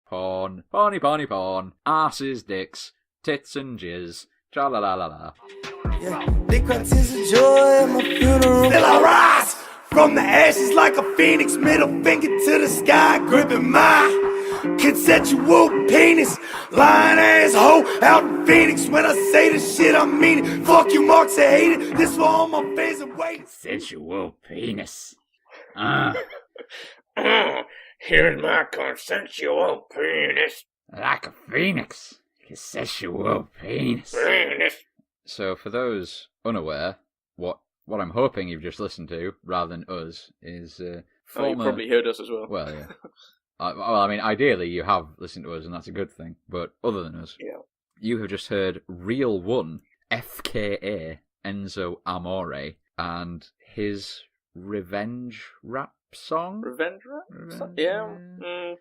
Porn, porny, porny, porn. Asses, dicks, tits and jizz. Tra-la-la-la-la. Yeah, they cry tears of joy at my funeral. Still I rise from the ashes like a phoenix, middle finger to the sky, gripping my consensual penis. Lying ass hoe out in Phoenix. When I say this shit, I mean it. Fuck you, Marks, I hate it. This for all my fans and waiting. Consensual penis. Here's my consensual penis. Like a phoenix. Consensual penis. So, for those unaware, what I'm hoping you've just listened to, rather than us, is former... Oh, you probably heard us as well. Well, yeah. I mean, ideally you have listened to us, and that's a good thing. But other than us, yeah. You have just heard Real One, FKA, Enzo Amore, and his revenge rap song? Revenge rap? Yeah.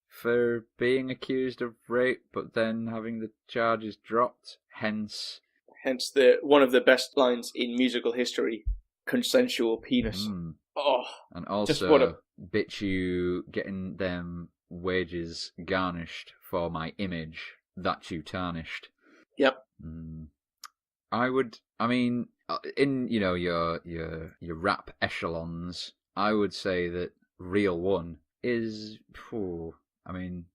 For being accused of rape, but then having the charges dropped, hence one of the best lines in musical history, consensual penis. Oh, and also bitch you getting them wages garnished for my image that you tarnished. Yep. I mean, in your rap echelons, I would say that Real One is. I mean,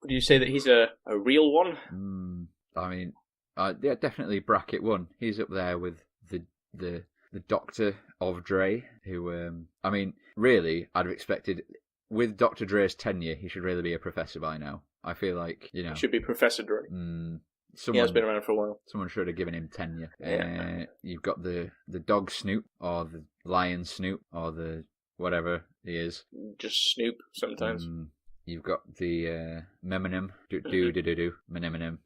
would you say that he's a real one? I mean, yeah, definitely bracket one. He's up there with the Doctor of Dre, who I mean, really, I'd have expected with Dr. Dre's tenure, he should really be a professor by now. I feel like He should be Professor Dre. He has been around for a while. Someone should have given him tenure. Yeah. You've got the dog Snoop, or the lion Snoop, or the whatever he is. Just Snoop sometimes. You've got the Meminem, Menem.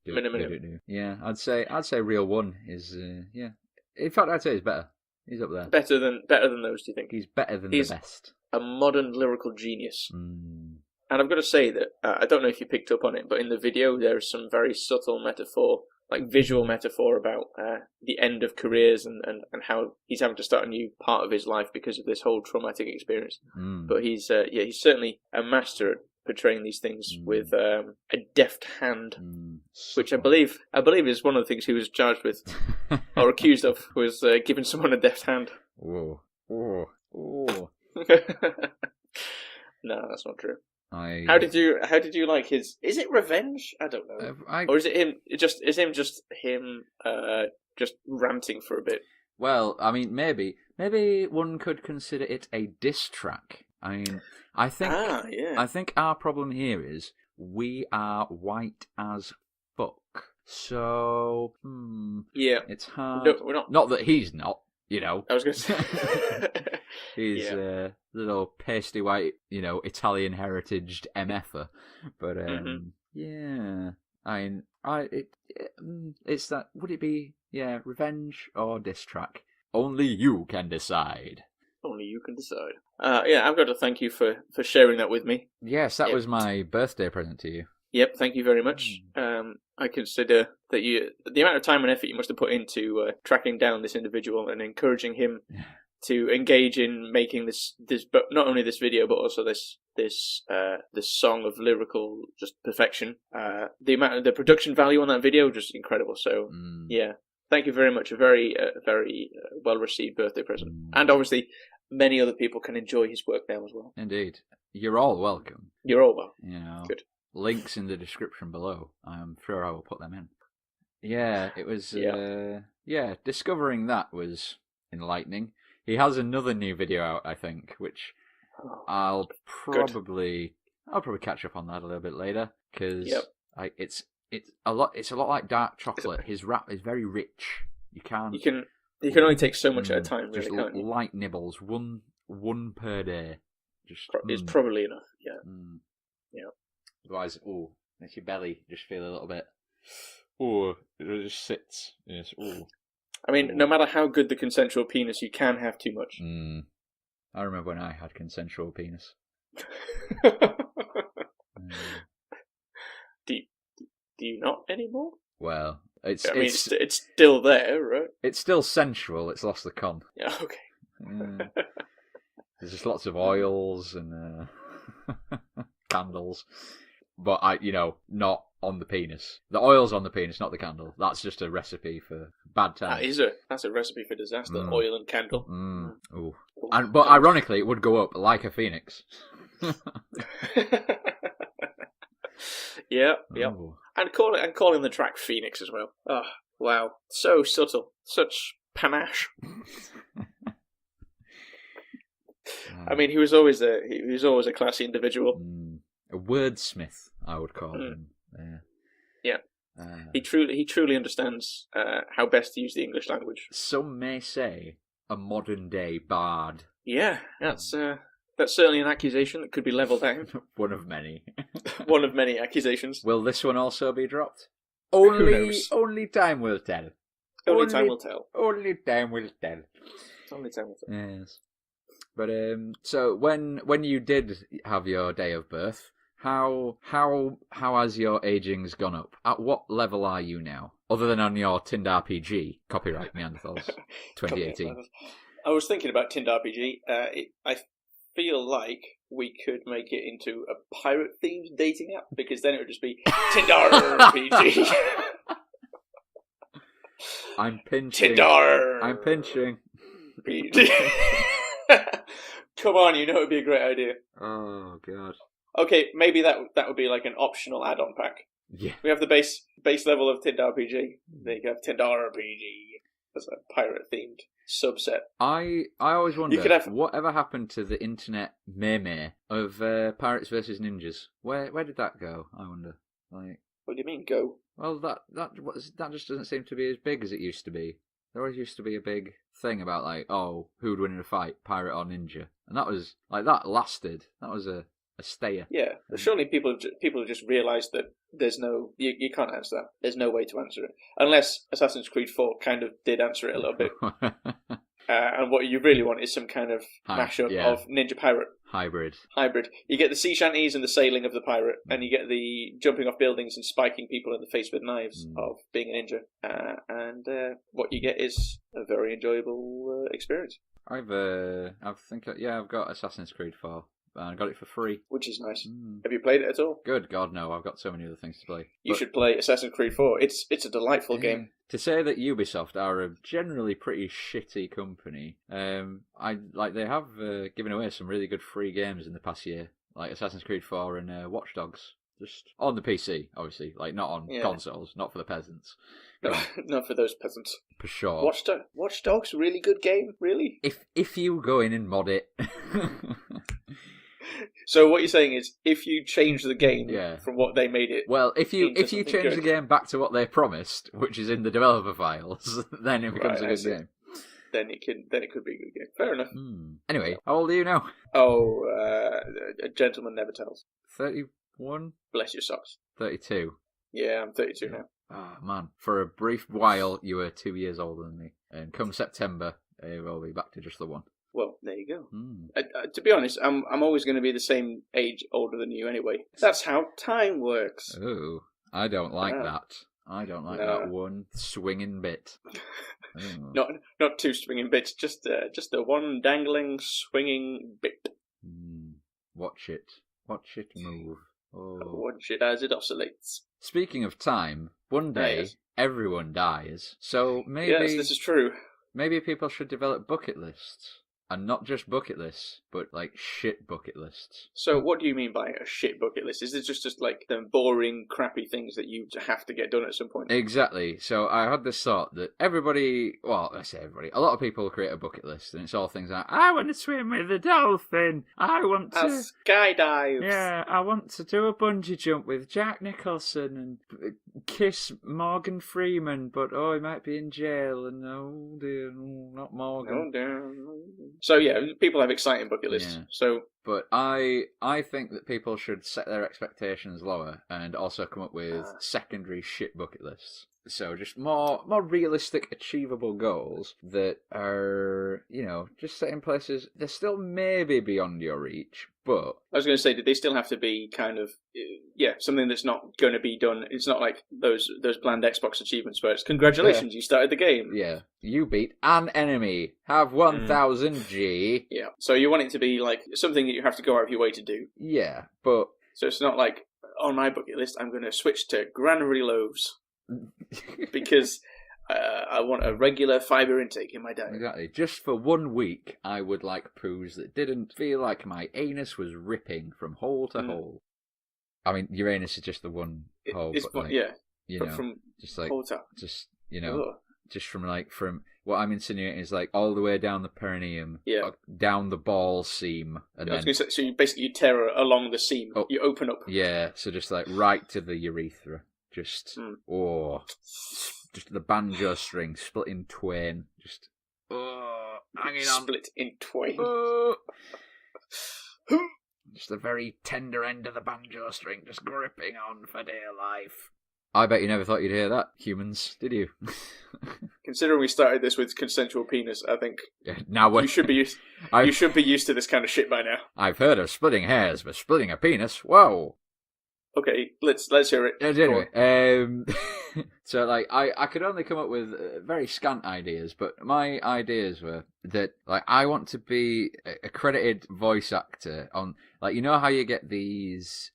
Yeah, I'd say Real One is yeah. In fact, I'd say he's better. He's up there. Better than those, do you think? He's better than the best. A modern lyrical genius. And I've got to say that, I don't know if you picked up on it, but in the video there's some very subtle metaphor, like visual metaphor about the end of careers and how he's having to start a new part of his life because of this whole traumatic experience. But he's certainly a master at portraying these things with a deft hand, which I believe is one of the things he was charged with or accused of, was giving someone a deft hand. Whoa. No, that's not true. How did you like his? Is it revenge? I don't know. Or is it him? Is him just ranting for a bit? Well, I mean, maybe one could consider it a diss track. I mean, I think our problem here is we are white as fuck. So, yeah, it's hard. No, we're not. Not that he's not. I was going to say. He's a little pasty white, Italian heritaged MFer. But, yeah. I mean, it's that, would it be, revenge or diss track? Only you can decide. Only you can decide. I've got to thank you for sharing that with me. Yes, that was my birthday present to you. Yep, thank you very much. I consider that the amount of time and effort you must have put into tracking down this individual and encouraging him to engage in making this, but not only this video, but also this song of lyrical just perfection. The production value on that video just incredible. So thank you very much. A very very well received birthday present, and obviously many other people can enjoy his work now as well. Indeed, you're all welcome. You're all welcome. Good. Links in the description below. I'm sure I will put them in. Yeah, it was. Discovering that was enlightening. He has another new video out, I think, which I'll probably catch up on that a little bit later, because it's a lot like dark chocolate. His rap is very rich. You can only take so much at a time. Just really, can't you? light nibbles, one per day. It's probably enough. Yeah. Yeah. Otherwise, makes your belly just feel a little bit. It just sits. Yes. I mean, no matter how good the consensual penis, you can have too much. I remember when I had consensual penis. Do you not anymore? Well, it's still there, right? It's still sensual. It's lost the con. Yeah. Okay. There's just lots of oils and candles. but not on the penis. The oil's on the penis, not the candle. That's just a recipe for bad times. That's a recipe for disaster. Oil and candle. Ooh. But ironically, it would go up like a phoenix. Yeah. Ooh. And calling the track Phoenix as well. Oh, wow. So subtle. Such panache. I mean, he was always a classy individual. A wordsmith, I would call him. Yeah. He truly understands how best to use the English language. Some may say a modern day bard. Yeah, that's certainly an accusation that could be levelled down. One of many. One of many accusations. Will this one also be dropped? Who knows? Only time will tell. Only time will tell. Only time will tell. Only time will tell. Yes. But so when you did have your day of birth, how has your agings gone up? At what level are you now? Other than on your Tind RPG, copyright Neanderthals, 2018. I was thinking about Tind RPG. I feel like we could make it into a pirate-themed dating app, because then it would just be Tinder RPG. I'm pinching. Tinder. I'm pinching. Come on, it would be a great idea. Oh god. Okay, maybe that would be like an optional add-on pack. Yeah. We have the base level of Tind RPG. Then you can have Tind RPG as a pirate-themed subset. I always wonder whatever happened to the internet meme of Pirates versus Ninjas. Where did that go? I wonder. Like, what do you mean go? Well, that just doesn't seem to be as big as it used to be. There always used to be a big thing about like, oh, who'd win in a fight, pirate or ninja, and that was like that lasted. That was a stayer. Yeah, surely people have just realised that there's no you can't answer that. There's no way to answer it unless Assassin's Creed 4 kind of did answer it a little bit. And what you really want is some kind of mashup of ninja pirate hybrid. You get the sea shanties and the sailing of the pirate, and you get the jumping off buildings and spiking people in the face with knives of being a ninja. And what you get is a very enjoyable experience. I've got Assassin's Creed 4. I got it for free. Which is nice. Have you played it at all? Good God, no. I've got so many other things to play. You should play Assassin's Creed 4. It's a delightful game. To say that Ubisoft are a generally pretty shitty company, they have given away some really good free games in the past year, like Assassin's Creed 4 and Watch Dogs. Just on the PC, obviously, like not on consoles, not for the peasants. Not for those peasants. For sure. Watch Dogs, really good game, really. If you go in and mod it. So what you're saying is, if you change the game from what they made it, well, if you change the game back to what they promised, which is in the developer files, then it becomes a good game. Then it could be a good game. Fair enough. Anyway, how old are you now? Oh, a gentleman never tells. 31? Bless your socks. 32. Yeah, I'm 32 now. Oh man, for a brief while you were 2 years older than me, and come September, we'll be back to just the one. Well, there you go. To be honest, I'm always going to be the same age older than you anyway. That's how time works. Ooh, I don't like that. I don't like that one swinging bit. Not two swinging bits, just the one dangling swinging bit. Watch it move. Oh. Watch it as it oscillates. Speaking of time, one day everyone dies, so maybe this is true. Maybe people should develop bucket lists. And not just bucket lists, but like shit bucket lists. So what do you mean by a shit bucket list? Is it just like the boring, crappy things that you have to get done at some point? Exactly. So I had this thought that a lot of people create a bucket list, and it's all things like, I want to swim with a dolphin, I want to skydive. Yeah, I want to do a bungee jump with Jack Nicholson and kiss Morgan Freeman, but he might be in jail, and oh dear, not Morgan. Oh dear. So yeah, people have exciting bucket lists. Yeah. But I think that people should set their expectations lower and also come up with secondary shit bucket lists. So just more realistic, achievable goals that are, just set in places they're still maybe beyond your reach, but... I was going to say, did they still have to be kind of, something that's not going to be done? It's not like those bland Xbox achievements where it's, congratulations, you started the game. Yeah. You beat an enemy. Have 1000 G. Yeah. So you want it to be like something that you have to go out of your way to do. Yeah, but... So it's not like on my bucket list, I'm going to switch to granary loaves because I want a regular fibre intake in my diet. Exactly. Just for 1 week, I would like poos that didn't feel like my anus was ripping from hole to hole. I mean, your anus is just the one hole, but you know, from just like hole top. just just from what I'm insinuating is like all the way down the perineum, down the ball seam, and then I was going to say, so you tear along the seam, you open up. Yeah, so just like right to the urethra, just just the banjo string split in twain, just hanging on, split in twain. Just the very tender end of the banjo string, just gripping on for dear life. I bet you never thought you'd hear that, humans, did you? Considering we started this with consensual penis, I think you should be used. You should be used to this kind of shit by now. I've heard of splitting hairs, but splitting a penis, whoa! Okay, let's hear it. Anyway, so like I could only come up with very scant ideas, but my ideas were that like I want to be a credited voice actor on, like, you know how you get these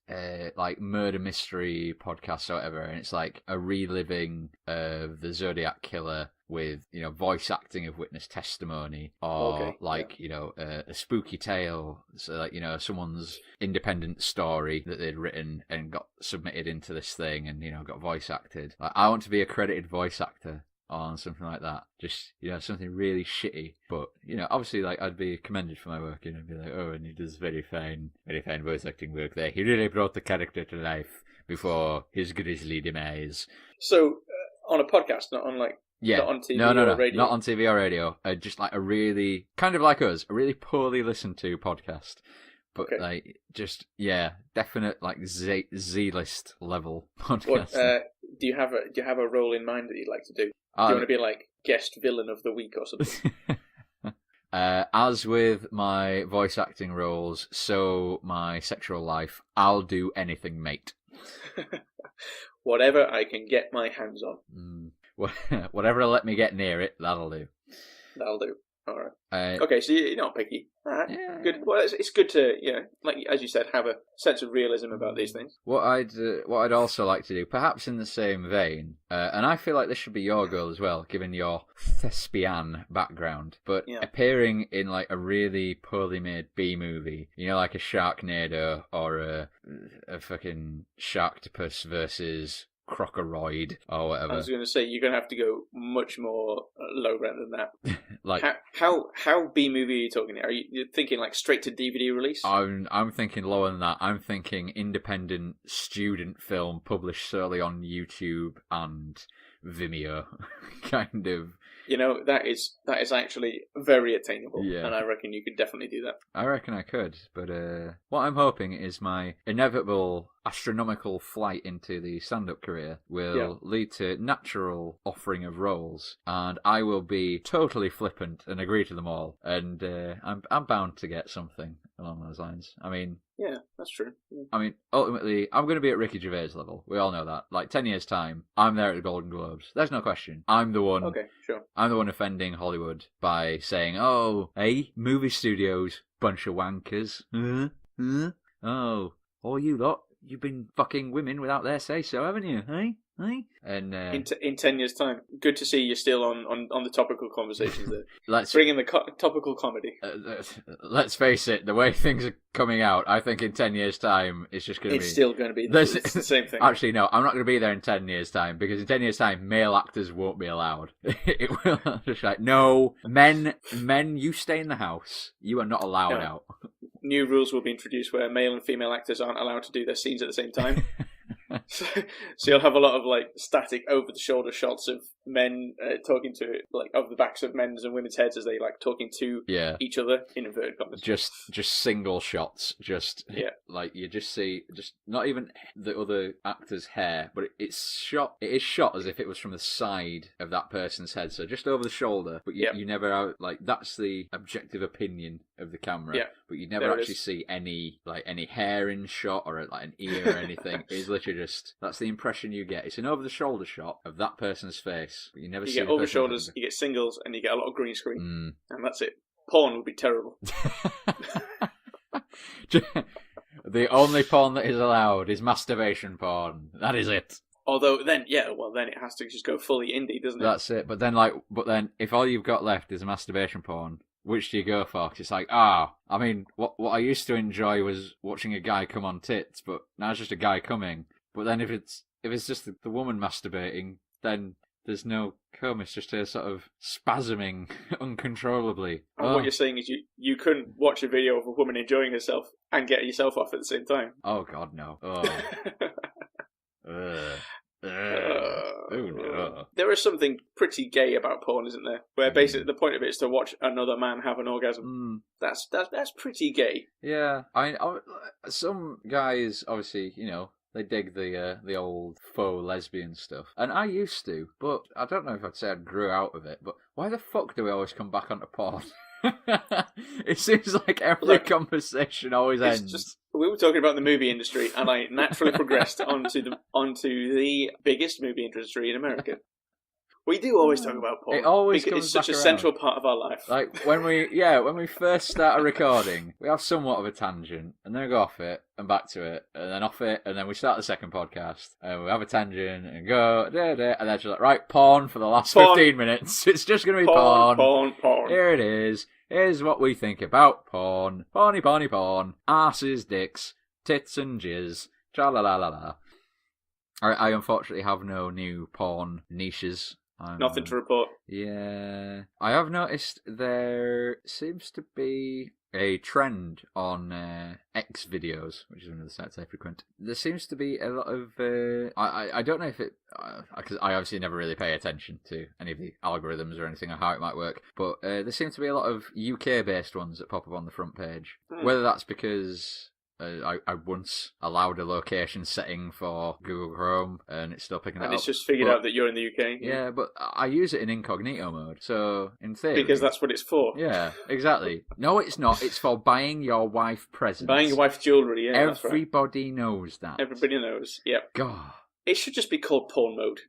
like murder mystery podcasts or whatever, and it's like a reliving of the Zodiac Killer with, you know, voice acting of witness testimony, or you know, a spooky tale, so like, you know, someone's independent story that they'd written and got submitted into this thing and, you know, got voice acted. Like, I want to be a credited voice actor on something like that, just, you know, something really shitty, but, you know, obviously, like, I'd be commended for my work, you know, be like, oh, and he does very fine voice acting work there, he really brought the character to life before his grisly demise. So on a podcast, not on like not on TV or radio? Not on TV or radio. Just like a really, kind of like us, a really poorly listened to podcast. But like, just, definite like Z-list level podcast. Do you have a role in mind that you'd like to do? Do you want to be like guest villain of the week or something? As with my voice acting roles, so my sexual life, I'll do anything, mate. Whatever I can get my hands on. Whatever will let me get near it, that'll do. That'll do. All right. Okay, so you're not picky. All right. Yeah. Good. Well, it's good to, like as you said, have a sense of realism about these things. What I'd also like to do, perhaps in the same vein, and I feel like this should be your goal as well, given your thespian background, but appearing in like a really poorly made B movie, you know, like a Sharknado or a fucking Sharktopus versus Crocoroid or whatever. I was going to say you're going to have to go much more low rent than that. Like how B movie are you talking? You're thinking like straight to DVD release? I'm thinking lower than that. I'm thinking independent student film published solely on YouTube and Vimeo, kind of. You know, that is actually very attainable, and I reckon you could definitely do that. I reckon I could, but what I'm hoping is my inevitable astronomical flight into the stand-up career will lead to natural offering of roles, and I will be totally flippant and agree to them all, and I'm bound to get something along those lines. I mean... Yeah, that's true. Yeah. I mean, ultimately, I'm going to be at Ricky Gervais level. We all know that. Like, 10 years' time, I'm there at the Golden Globes. There's no question. I'm the one... Okay, sure. I'm the one offending Hollywood by saying, oh, hey, movie studios, bunch of wankers. Oh, you lot, you've been fucking women without their say-so, haven't you, hey? Hey? And in 10 years' time, good to see you're still on the topical conversations there. Let's bring in the topical comedy. Let's face it, the way things are coming out, I think in 10 years' time, it's just going to be... It's still going to be the same thing. Actually, no, I'm not going to be there in 10 years' time, because in 10 years' time, male actors won't be allowed. It will just like, no, men, you stay in the house. You are not allowed out. New rules will be introduced where male and female actors aren't allowed to do their scenes at the same time. So you'll have a lot of like static over the shoulder shots of men talking to like over the backs of men's and women's heads as they like talking to each other in inverted commas. Just single shots, like you just see just not even the other actor's hair, but it is shot as if it was from the side of that person's head, so just over the shoulder, but you never have, like, that's the objective opinion of the camera, but you never actually see any hair in shot or like an ear or anything. It's literally just, that's the impression you get. It's an over the shoulder shot of that person's face, but you never see. You get over shoulders, you get singles, and you get a lot of green screen, and that's it. Porn would be terrible. The only porn that is allowed is masturbation porn. That is it. Although then, then it has to just go fully indie, doesn't it? That's it. But then, if all you've got left is a masturbation porn, which do you go for? 'Cause it's like, I mean, what I used to enjoy was watching a guy come on tits, but now it's just a guy coming. But then if it's just the woman masturbating, then there's no cum. It's just a sort of spasming uncontrollably. And what you're saying is you couldn't watch a video of a woman enjoying herself and get yourself off at the same time. Oh God, no. Oh no. There is something pretty gay about porn, isn't there? Where basically the point of it is to watch another man have an orgasm. That's pretty gay. Yeah, some guys obviously, they dig the old faux lesbian stuff, and I used to, but I don't know if I'd say I grew out of it. But why the fuck do we always come back onto porn? It seems like every conversation always ends. We were talking about the movie industry, and I naturally progressed onto the biggest movie industry in America. We do always talk about porn. It always because comes it's such back a around. Central part of our life. Like when we first start a recording, we have somewhat of a tangent, and then we go off it and back to it, and then off it, and then we start the second podcast, and we have a tangent and go and then just like, right, porn for the last 15 minutes. It's just going to be porn. Here it is. Here's what we think about porn. Porny, asses, dicks, tits and jizz. Tra la la la la. I unfortunately have no new porn niches. Nothing to report. Yeah. I have noticed there seems to be a trend on X videos, which is one of the sites I frequent. There seems to be a lot of... I don't know if it... Because I obviously never really pay attention to any of the algorithms or anything or how it might work, but there seems to be a lot of UK-based ones that pop up on the front page. Whether that's because... I once allowed a location setting for Google Chrome, and it's still picking it up. And it's just figured out that you're in the UK. Yeah, but I use it in incognito mode, so in theory... Because that's what it's for. Yeah, exactly. No, it's not. It's for buying your wife presents. Buying your wife jewellery, yeah. Everybody knows that. Everybody knows, yep. God. It should just be called porn mode.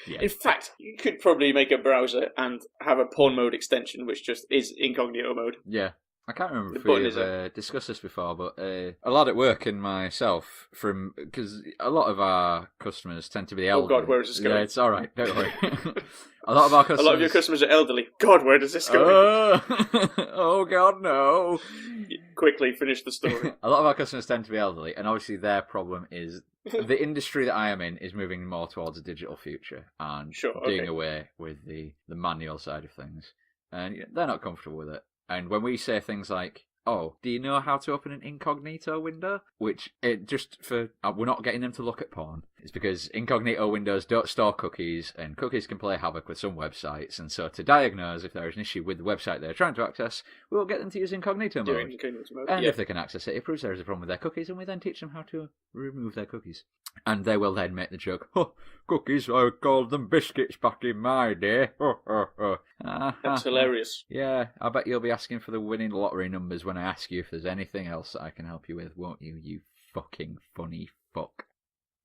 Yeah. In fact, you could probably make a browser and have a porn mode extension, which just is incognito mode. Yeah. I can't remember if we've discussed this before, but a lad at work and myself, because a lot of our customers tend to be elderly. Oh God, where is this going? Yeah, it's all right. Don't worry. A lot of your customers are elderly. God, where does this go? Oh God, no! Quickly finish the story. A lot of our customers tend to be elderly, and obviously their problem is the industry that I am in is moving more towards a digital future and doing away with the manual side of things, and they're not comfortable with it. And when we say things like, oh, do you know how to open an incognito window? Which, we're not getting them to look at porn. It's because incognito windows don't store cookies, and cookies can play havoc with some websites. And so to diagnose if there is an issue with the website they're trying to access, we'll get them to use incognito mode. And if they can access it, it proves there is a problem with their cookies, and we then teach them how to remove their cookies. And they will then make the joke, oh, cookies, I called them biscuits back in my day. That's hilarious. Yeah, I bet you'll be asking for the winning lottery numbers when I ask you if there's anything else that I can help you with, won't you, you fucking funny fuck.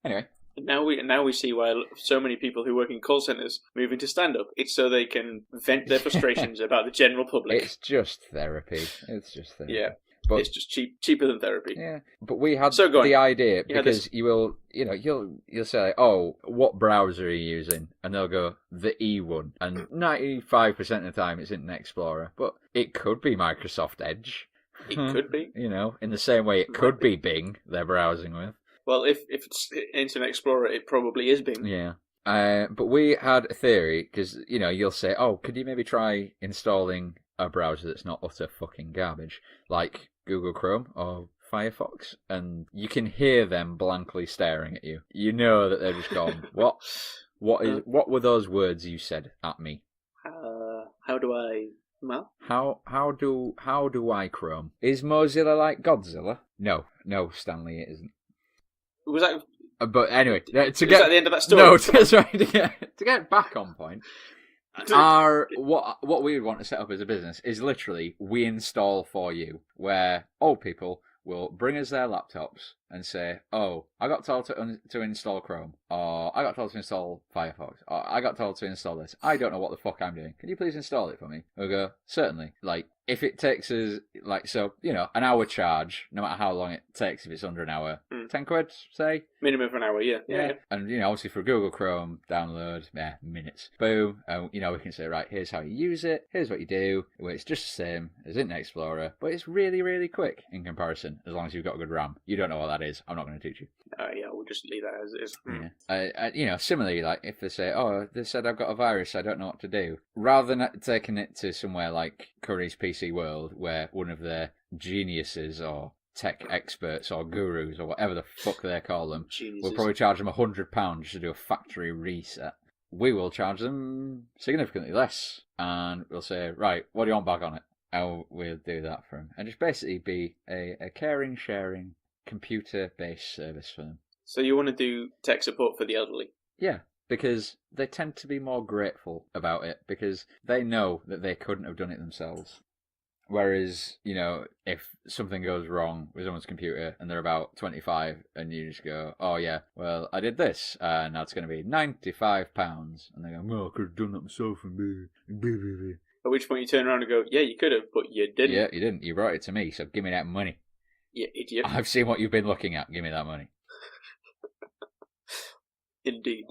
Anyway. Now we see why so many people who work in call centres move into stand-up. It's so they can vent their frustrations about the general public. It's just therapy. Yeah. But, it's just cheaper than therapy. Yeah, but we had the idea because you'll say, oh, what browser are you using? And they'll go, the E1. And 95% of the time it's Internet Explorer. But it could be Microsoft Edge. It could be. In the same way it could be Bing they're browsing with. Well, if it's Internet Explorer, it probably is Bing. Yeah. But we had a theory, because, you'll say, oh, could you maybe try installing a browser that's not utter fucking garbage, like Google Chrome or Firefox? And you can hear them blankly staring at you. You know that they're just gone, what were those words you said at me? How do I... Well? How do I Chrome? Is Mozilla like Godzilla? No, Stanley, it isn't. Was that... But anyway, was that the end of that story? No, that's right. To get back on point, what we would want to set up as a business is literally we install for you, where old people will bring us their laptops and say, oh, I got told to install Chrome, or I got told to install Firefox, or I got told to install this. I don't know what the fuck I'm doing. Can you please install it for me? We'll go, certainly. Like, if it takes us, like, so, an hour charge, no matter how long it takes, if it's under an hour, 10 quid, say? Minimum for an hour, yeah. And, obviously for Google Chrome, download, minutes. Boom. We can say, right, here's how you use it, here's what you do. Well, it's just the same as Internet Explorer, but it's really, really quick in comparison, as long as you've got a good RAM. You don't know what that is, I'm not going to teach you. We'll just leave that as it is. Yeah. Similarly, like, if they say, they said I've got a virus, I don't know what to do. Rather than taking it to somewhere like Curry's PC World, where one of their geniuses or tech experts or gurus or whatever the fuck they call them will probably charge them £100 just to do a factory reset. We will charge them significantly less, and we'll say, right, what do you want back on it? And we'll do that for them. And just basically be a caring, sharing, computer-based service for them. So you want to do tech support for the elderly? Yeah, because they tend to be more grateful about it, because they know that they couldn't have done it themselves. Whereas, if something goes wrong with someone's computer and they're about 25 and you just go, oh yeah, well, I did this, and that's going to be £95. And they go, well, I could have done that myself. At which point you turn around and go, yeah, you could have, but you didn't. Yeah, you didn't. You brought it to me, so give me that money. You idiot. I've seen what you've been looking at. Give me that money. Indeed.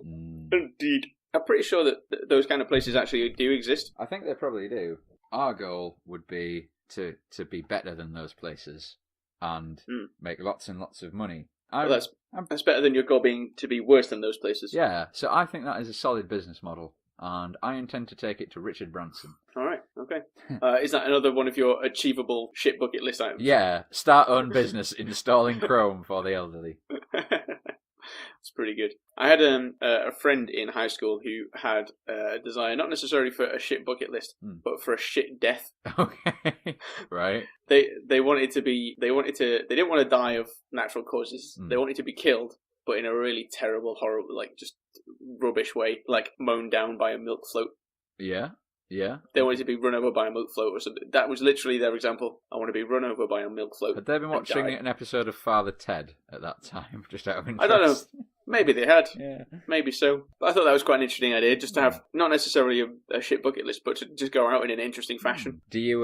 Indeed. I'm pretty sure that those kind of places actually do exist. I think they probably do. Our goal would be to be better than those places and make lots and lots of money. Well, that's better than your goal being to be worse than those places. Yeah, so I think that is a solid business model, and I intend to take it to Richard Branson. All right, okay. Is that another one of your achievable shit bucket list items? Yeah, start own business installing Chrome for the elderly. It's pretty good. I had a friend in high school who had a desire, not necessarily for a shit bucket list, but for a shit death. Okay, right. They didn't want to die of natural causes. They wanted to be killed, but in a really terrible, horrible, like just rubbish way, like mown down by a milk float. Yeah. Yeah. They wanted to be run over by a milk float or something. That was literally their example. I want to be run over by a milk float. Had they been watching an episode of Father Ted at that time? Just out of interest. I don't know. Maybe they had. Yeah. Maybe so. But I thought that was quite an interesting idea, just to have not necessarily a shit bucket list, but to just go out in an interesting fashion. Do you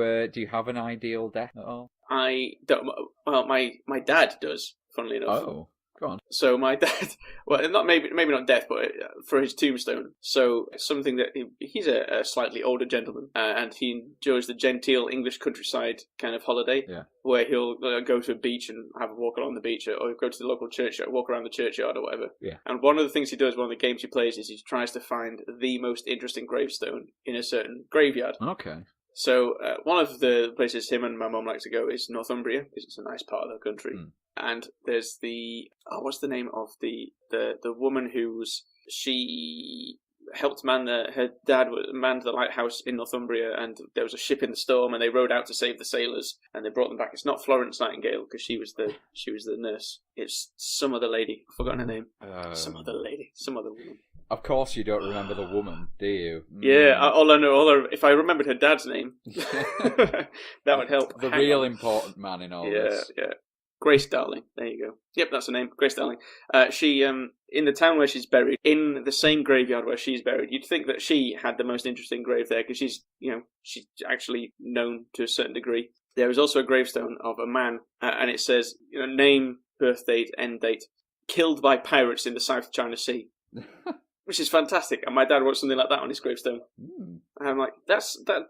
have an ideal death at all? I don't. Well, my dad does. Funnily enough. Oh. Go on. So my dad, well, maybe not death, but for his tombstone. So something that he's a slightly older gentleman, and he enjoys the genteel English countryside kind of holiday, where he'll go to a beach and have a walk along the beach, or go to the local churchyard, walk around the churchyard or whatever. Yeah. And one of the things he does, one of the games he plays, is he tries to find the most interesting gravestone in a certain graveyard. Okay. So one of the places him and my mum like to go is Northumbria, because it's a nice part of the country. And there's what's the name of the woman she helped her dad manned the lighthouse in Northumbria, and there was a ship in the storm, and they rowed out to save the sailors, and they brought them back. It's not Florence Nightingale, because she was the nurse. It's some other lady. I've forgotten her name. Some other woman. Of course you don't remember the woman, do you? Yeah, all I know, if I remembered her dad's name, that would help. The real important man in all this. Yeah. Grace Darling. There you go. Yep, that's her name. Grace Darling. She, in the town where she's buried, in the same graveyard where she's buried, you'd think that she had the most interesting grave there, because she's actually known to a certain degree. There is also a gravestone of a man, and it says, name, birth date, end date, killed by pirates in the South China Sea. Which is fantastic, and my dad wrote something like that on his gravestone. And I'm like, that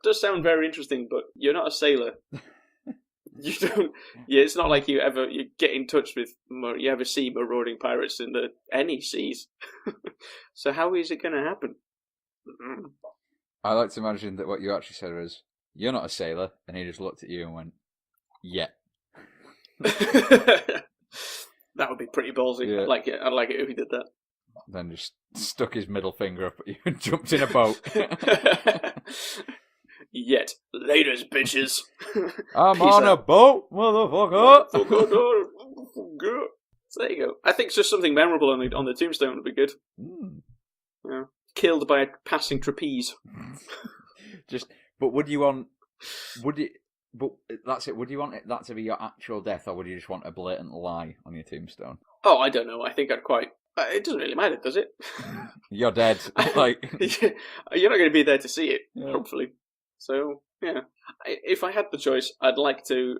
does sound very interesting, but you're not a sailor. You don't. Yeah, it's not like you get in touch with, you ever see marauding pirates in any seas. So how is it going to happen? I like to imagine that what you actually said was, "You're not a sailor," and he just looked at you and went, "Yeah." That would be pretty ballsy. Yeah. I'd like it if he did that. Then just stuck his middle finger up at you and jumped in a boat. Yet, laters, bitches. I'm Peace on out. A boat, motherfucker. So there you go. I think just something memorable on the tombstone would be good. Yeah. Killed by a passing trapeze. But that's it. Would you want that to be your actual death, or would you just want a blatant lie on your tombstone? Oh, I don't know. I think I'd quite. It doesn't really matter, does it? You're dead. You're not going to be there to see it, hopefully. So, yeah. If I had the choice, I'd like to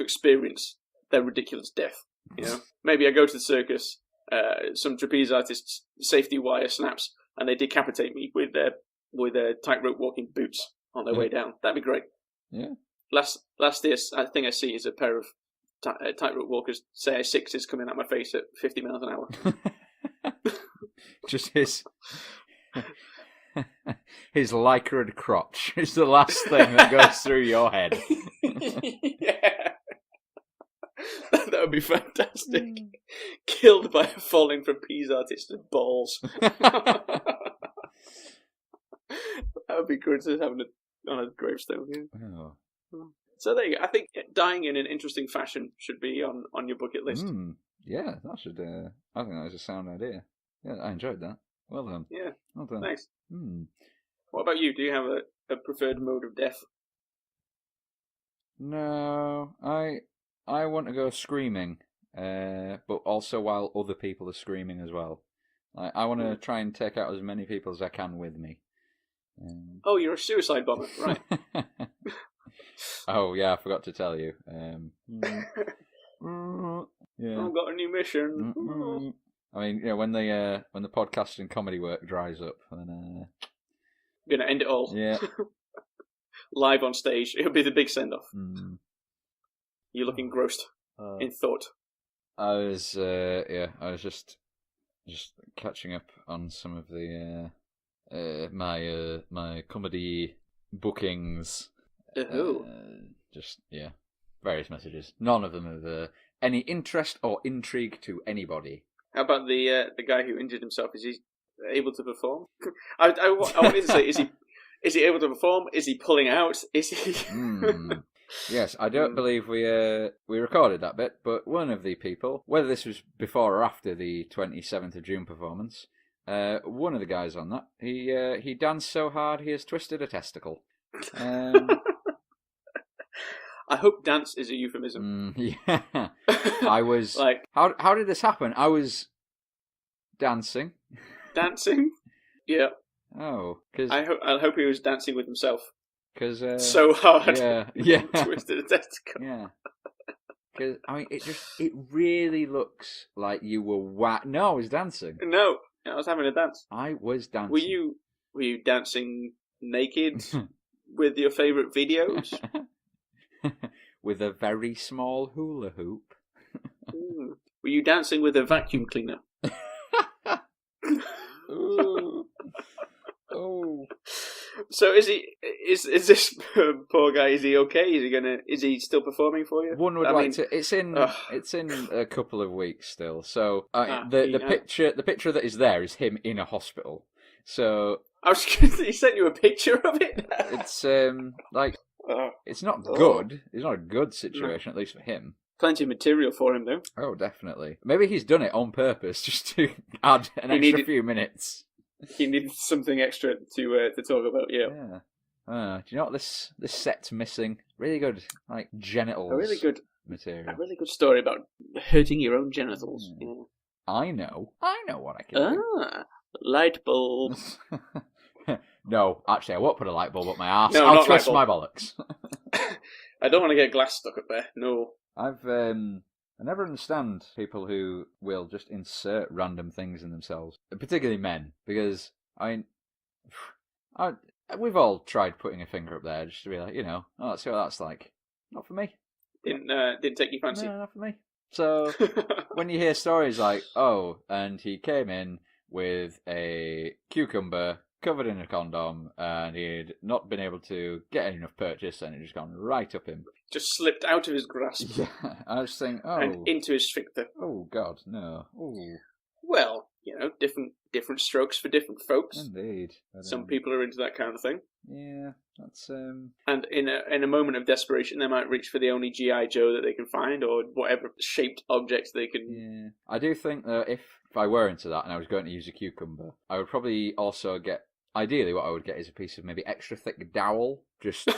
experience their ridiculous death. You know, maybe I go to the circus, some trapeze artists' safety wire snaps, and they decapitate me with their tightrope walking boots on their way down. That'd be great. Yeah. Last thing I see is a pair of tightrope walkers, say 6s coming at my face at 50 miles an hour. Just his lycra crotch is the last thing that goes through your head. Yeah. That would be fantastic. Killed by a falling trapeze artist's balls. That would be good to have on a gravestone. Yeah. Oh. So there you go. I think dying in an interesting fashion should be on your bucket list. Yeah, that should. I think that was a sound idea. Yeah, I enjoyed that. Well done. Yeah. Well done. Thanks. What about you? Do you have a preferred mode of death? No, I want to go screaming, but also while other people are screaming as well. I want to try and take out as many people as I can with me. Oh, you're a suicide bomber, right? Oh yeah, I forgot to tell you. Yeah. I've got a new mission. I mean, when the podcast and comedy work dries up, then gonna end it all. Yeah. Live on stage, it'll be the big send off. You're looking engrossed in thought. I was just catching up on some of the my comedy bookings. Various messages. None of them of any interest or intrigue to anybody. How about the guy who injured himself? Is he able to perform? I wanted to say, is he able to perform? Is he pulling out? Is he? Yes, I don't believe we recorded that bit, but one of the people, whether this was before or after the 27th of June performance, one of the guys on that, he danced so hard he has twisted a testicle. I hope dance is a euphemism. Yeah. I was like, how did this happen? I was dancing. Dancing? Yeah. Oh, because I hope he was dancing with himself. Because so hard. Yeah. Twisted a testicle. Yeah. Because I mean, it really looks like you were No, I was dancing. No, I was having a dance. I was dancing. Were you dancing naked with your favourite videos? With a very small hula hoop. Were you dancing with a vacuum cleaner? Ooh. Oh. So is this poor guy? Is he okay? Is he still performing for you? One would like to. It's in a couple of weeks still. So the picture that is there is him in a hospital. So I was going to say, he sent you a picture of it. It's it's not good. It's not a good situation, at least for him. Plenty of material for him, though. Oh, definitely. Maybe he's done it on purpose just to add an extra few minutes. He needed something extra to talk about. Yeah. Do you know what this set's missing? Really good, genitals. A really good material. A really good story about hurting your own genitals. Yeah. I know what I can do. Light bulbs. No, actually, I won't put a light bulb up my arse. No, I'll twist my bollocks. I don't want to get glass stuck up there. No. I never understand people who will just insert random things in themselves, particularly men, because we've all tried putting a finger up there just to be like, let's see what that's like. Not for me. Didn't take your fancy. No, not for me. So when you hear stories like, and he came in with a cucumber covered in a condom, and he'd not been able to get enough purchase, and it just gone right up him. Just slipped out of his grasp. Yeah, I was thinking, and into his sphincter. Oh God, no. Ooh. Well, different strokes for different folks. Indeed. Some people are into that kind of thing. Yeah, that's. And in a moment of desperation, they might reach for the only GI Joe that they can find, or whatever shaped objects they can. Yeah, I do think that if I were into that and I was going to use a cucumber, I would probably also get. Ideally, what I would get is a piece of maybe extra thick dowel. Just,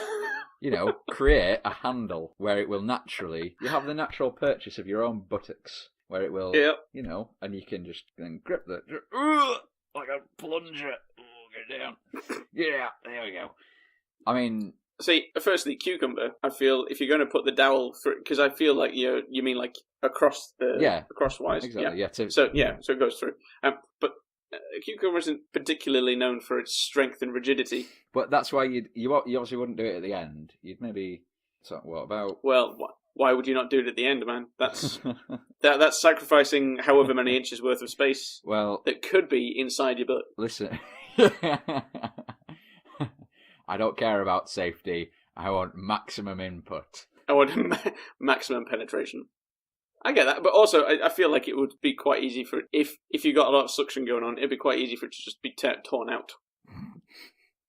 create a handle where it will naturally. You have the natural purchase of your own buttocks, where it will, and you can just grip the. Like a plunger. Get down. Yeah, there we go. I mean, See, firstly, cucumber. I feel if you're going to put the dowel for, because I feel like you mean like across the crosswise. Exactly. Yeah. So it goes through. But cucumber isn't particularly known for its strength and rigidity. But that's why you obviously wouldn't do it at the end. You'd maybe. So what about? Well, why would you not do it at the end, man? That's that's sacrificing however many inches worth of space. Well, that could be inside your butt. Listen. I don't care about safety. I want maximum input. I want maximum penetration. I get that, but also I feel like it would be quite easy for if you got a lot of suction going on, it'd be quite easy for it to just be torn out.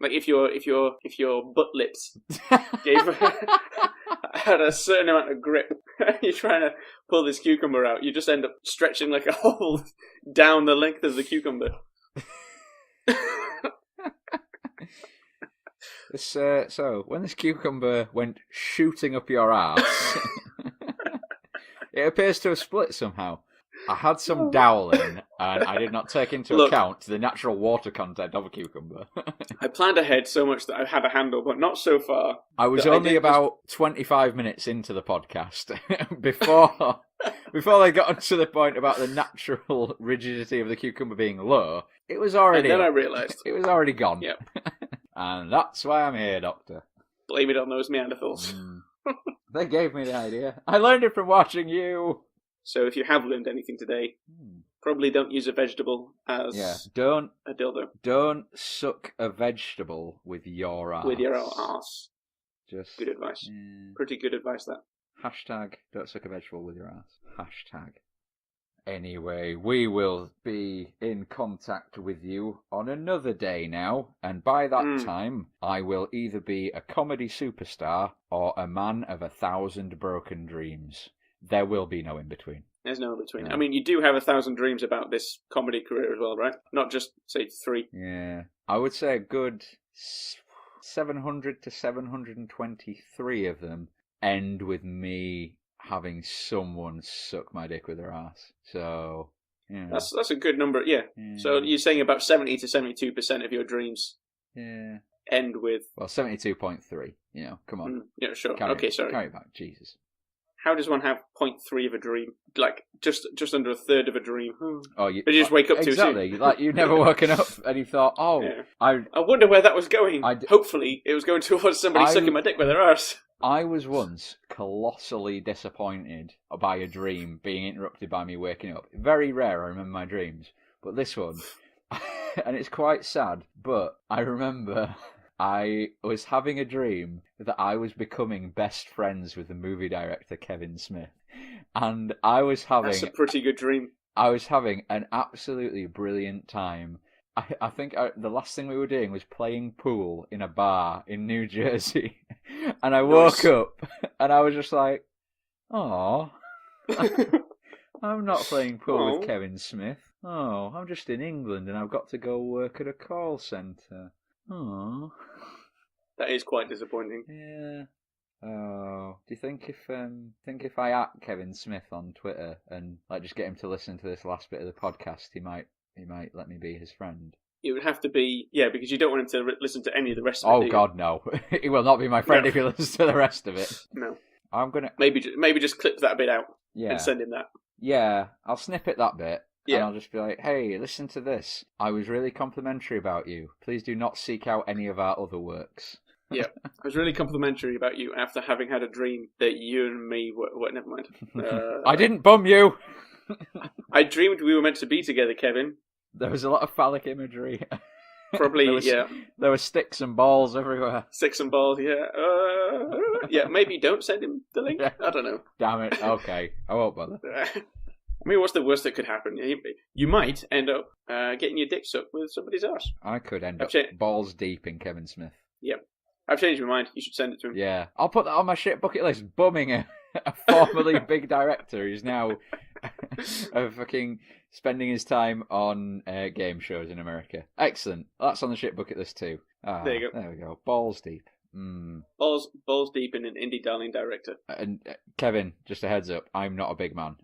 Like if your butt lips had a certain amount of grip, you're trying to pull this cucumber out, you just end up stretching like a hole down the length of the cucumber. So, when this cucumber went shooting up your arse, it appears to have split somehow. I had some doweling, and I did not take into account the natural water content of a cucumber. I planned ahead so much that I had a handle, but not so far. I was only about 25 minutes into the podcast before they got to the point about the natural rigidity of the cucumber being low. It was already. And then I realised it was already gone. Yep. And that's why I'm here, Doctor. Blame it on those Neanderthals. They gave me the idea. I learned it from watching you. So if you have learned anything today, probably don't use a vegetable as a dildo. Don't suck a vegetable with your arse. With your arse. Just good advice. Yeah. Pretty good advice, that. Hashtag don't suck a vegetable with your arse. Hashtag. Anyway, we will be in contact with you on another day now, and by that time, I will either be a comedy superstar or a man of 1,000 broken dreams. There will be no in-between. There's no in-between. No. I mean, you do have 1,000 dreams about this comedy career as well, right? Not just, say, 3. Yeah. I would say a good 700 to 723 of them end with me having someone suck my dick with their ass. So, yeah. That's a good number, yeah. So you're saying about 70 to 72% of your dreams end with... Well, 72.3, come on. Yeah, sure. Sorry. Carry it back, Jesus. How does one have 0.3 of a dream? Like, just under a third of a dream. Oh, you just wake up too soon. Exactly. Like, you've never woken up and you thought, I wonder where that was going. Hopefully, it was going towards somebody sucking my dick with their arse. I was once colossally disappointed by a dream being interrupted by me waking up. Very rare, I remember my dreams. But this one, and it's quite sad, but I remember I was having a dream that I was becoming best friends with the movie director Kevin Smith. And I was having... That's a pretty good dream. I was having an absolutely brilliant time. I think the last thing we were doing was playing pool in a bar in New Jersey. And I woke up and I was just like, "Aw, I'm not playing pool with Kevin Smith. Oh, I'm just in England and I've got to go work at a call centre. Oh." That is quite disappointing. Yeah. Oh, do you think if I at Kevin Smith on Twitter and just get him to listen to this last bit of the podcast, he might let me be his friend? It would have to be, because you don't want him to listen to any of the rest of it. Oh God, no! He will not be my friend if he listens to the rest of it. No, I'm gonna maybe just clip that bit out and send him that. Yeah, I'll snippet that bit. Yeah. And I'll just be like, "Hey, listen to this. I was really complimentary about you. Please do not seek out any of our other works." Yeah, I was really complimentary about you after having had a dream that you and me were... Never mind. I didn't bum you! I dreamed we were meant to be together, Kevin. There was a lot of phallic imagery. Probably, There were sticks and balls everywhere. Sticks and balls, yeah. Maybe don't send him the link. I don't know. Damn it. Okay, I won't bother. I mean, what's the worst that could happen? You might end up getting your dick sucked with somebody's arse. I could end up balls deep in Kevin Smith. Yep. I've changed my mind. You should send it to him. Yeah. I'll put that on my shit bucket list. Bumming a formerly big director who's now fucking spending his time on game shows in America. Excellent. That's on the shit bucket list too. There you go. There we go. Balls deep. Balls deep in an indie darling director. And Kevin, just a heads up, I'm not a big man.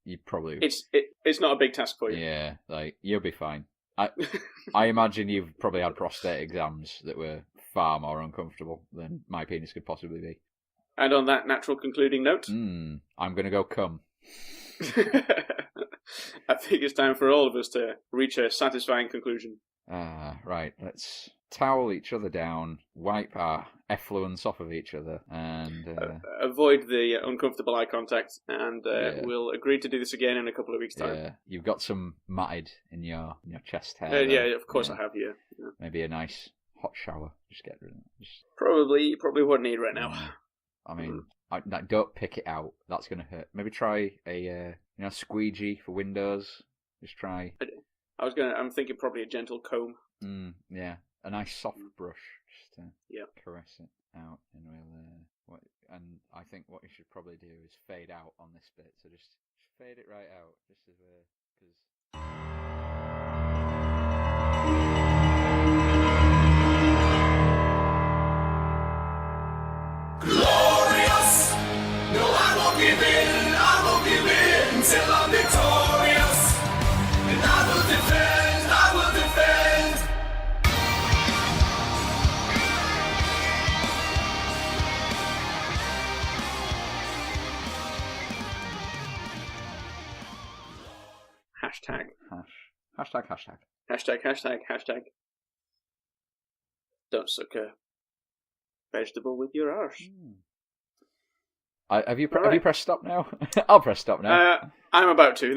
You probably... It's not a big task for you. Yeah, you'll be fine. I imagine you've probably had prostate exams that were far more uncomfortable than my penis could possibly be. And on that natural concluding note, I'm going to go come. I think it's time for all of us to reach a satisfying conclusion. Right. Let's towel each other down, wipe our effluence off of each other, and avoid the uncomfortable eye contact. And we'll agree to do this again in a couple of weeks' time. Yeah, you've got some matted in your chest hair. Yeah, of course I have. Yeah. Maybe a nice hot shower. Just get rid of it. Probably what I need right now. I mean, don't pick it out. That's going to hurt. Maybe try a squeegee for windows. Just try. I'm thinking probably a gentle comb. Yeah, a nice soft brush just to caress it out, and and I think what you should probably do is fade out on this bit. So just fade it right out, just as Glorious! No, I won't give in till I'm victorious. And I will defend. Hashtag. Don't suck a vegetable with your arse. Have you pressed stop now? I'll press stop now. I'm about to.